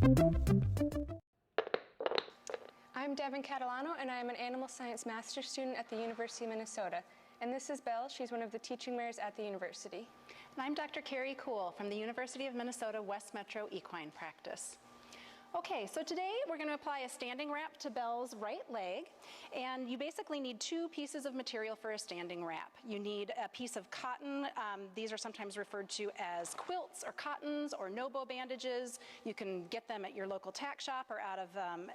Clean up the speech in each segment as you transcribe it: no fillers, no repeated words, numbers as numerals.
I'm Devin Catalano, and I am an animal science master's student at the University of Minnesota. And this is Belle. She's one of the teaching mares at the university. And I'm Dr. Carrie Kuhl from the University of Minnesota West Metro Equine Practice. Okay, so today we're going to apply a standing wrap to Belle's right leg, and you basically need two pieces of material for a standing wrap. You need a piece of cotton. These are sometimes referred to as quilts or cottons or Nobo bandages. You can get them at your local tack shop or out of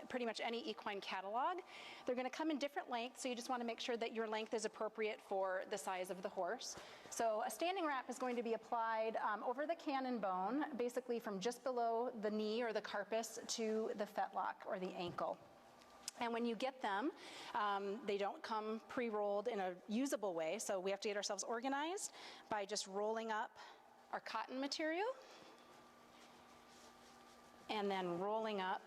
pretty much any equine catalog. They're going to come in different lengths, so you just want to make sure that your length is appropriate for the size of the horse. So a standing wrap is going to be applied over the cannon bone, basically from just below the knee or the carpus to the fetlock or the ankle. And when you get them, they don't come pre-rolled in a usable way, so we have to get ourselves organized by just rolling up our cotton material and then rolling up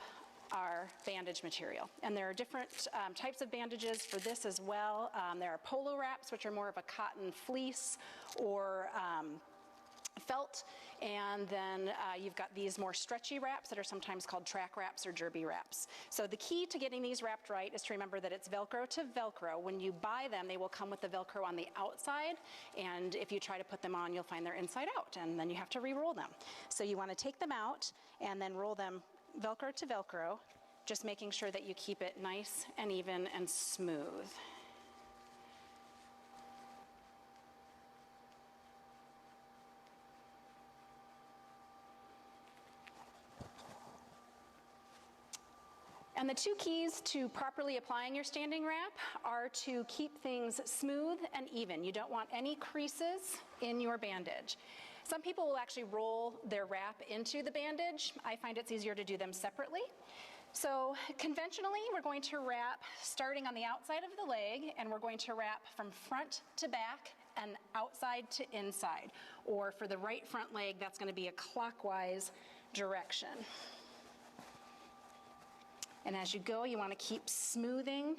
our bandage material. And there are different types of bandages for this as well. There are polo wraps, which are more of a cotton fleece or felt, and then you've got these more stretchy wraps that are sometimes called track wraps or derby wraps. So the key to getting these wrapped right is to remember that it's Velcro to Velcro. When you buy them, they will come with the Velcro on the outside, and if you try to put them on, you'll find they're inside out, and then you have to re-roll them. So you want to take them out and then roll them Velcro to Velcro, just making sure that you keep it nice and even and smooth. And the two keys to properly applying your standing wrap are to keep things smooth and even. You don't want any creases in your bandage. Some people will actually roll their wrap into the bandage. I find it's easier to do them separately. So conventionally, we're going to wrap starting on the outside of the leg, and we're going to wrap from front to back and outside to inside. Or for the right front leg, that's going to be a clockwise direction. And as you go, you want to keep smoothing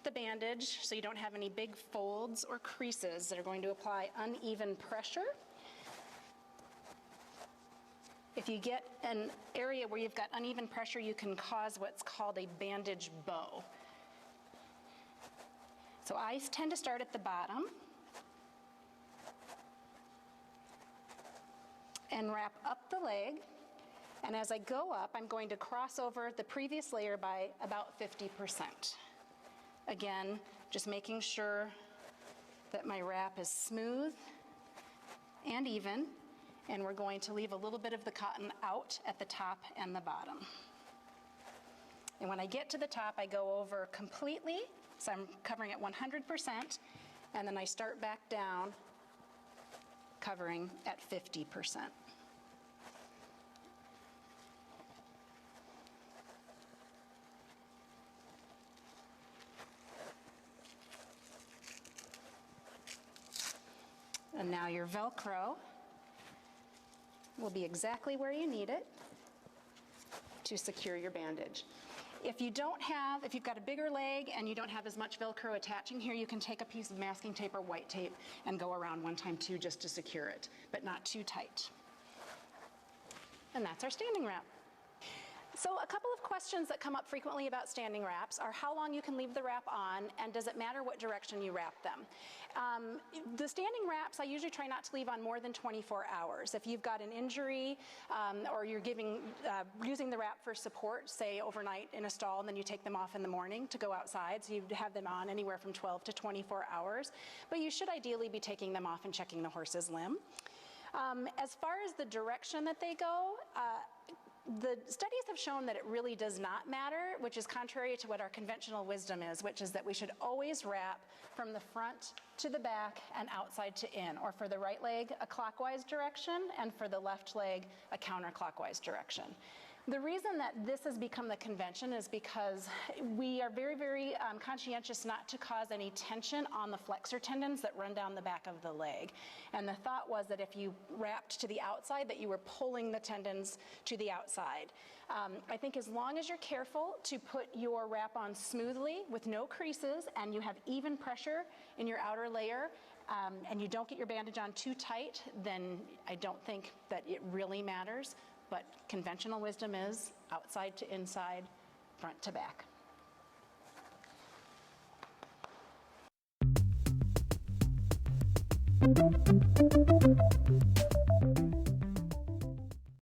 the bandage so you don't have any big folds or creases that are going to apply uneven pressure. If you get an area where you've got uneven pressure, you can cause what's called a bandage bow. So I tend to start at the bottom and wrap up the leg. And as I go up, I'm going to cross over the previous layer by about 50%. Again, just making sure that my wrap is smooth and even, and we're going to leave a little bit of the cotton out at the top and the bottom. And when I get to the top, I go over completely, so I'm covering it 100%, and then I start back down, covering at 50%. And now your Velcro will be exactly where you need it to secure your bandage. If you've got a bigger leg and you don't have as much Velcro attaching here, you can take a piece of masking tape or white tape and go around one time too, just to secure it, but not too tight. And that's our standing wrap. So a couple of questions that come up frequently about standing wraps are how long you can leave the wrap on, and does it matter what direction you wrap them? The standing wraps, I usually try not to leave on more than 24 hours. If you've got an injury or you're using the wrap for support, say overnight in a stall, and then you take them off in the morning to go outside, so you have them on anywhere from 12 to 24 hours. But you should ideally be taking them off and checking the horse's limb. As far as the direction that they go, the studies have shown that it really does not matter, which is contrary to what our conventional wisdom is, which is that we should always wrap from the front to the back and outside to in, or for the right leg, a clockwise direction, and for the left leg, a counterclockwise direction. The reason that this has become the convention is because we are very, very conscientious not to cause any tension on the flexor tendons that run down the back of the leg. And the thought was that if you wrapped to the outside, that you were pulling the tendons to the outside. I think as long as you're careful to put your wrap on smoothly with no creases and you have even pressure in your outer layer, and you don't get your bandage on too tight, then I don't think that it really matters. but conventional wisdom is outside to inside, front to back.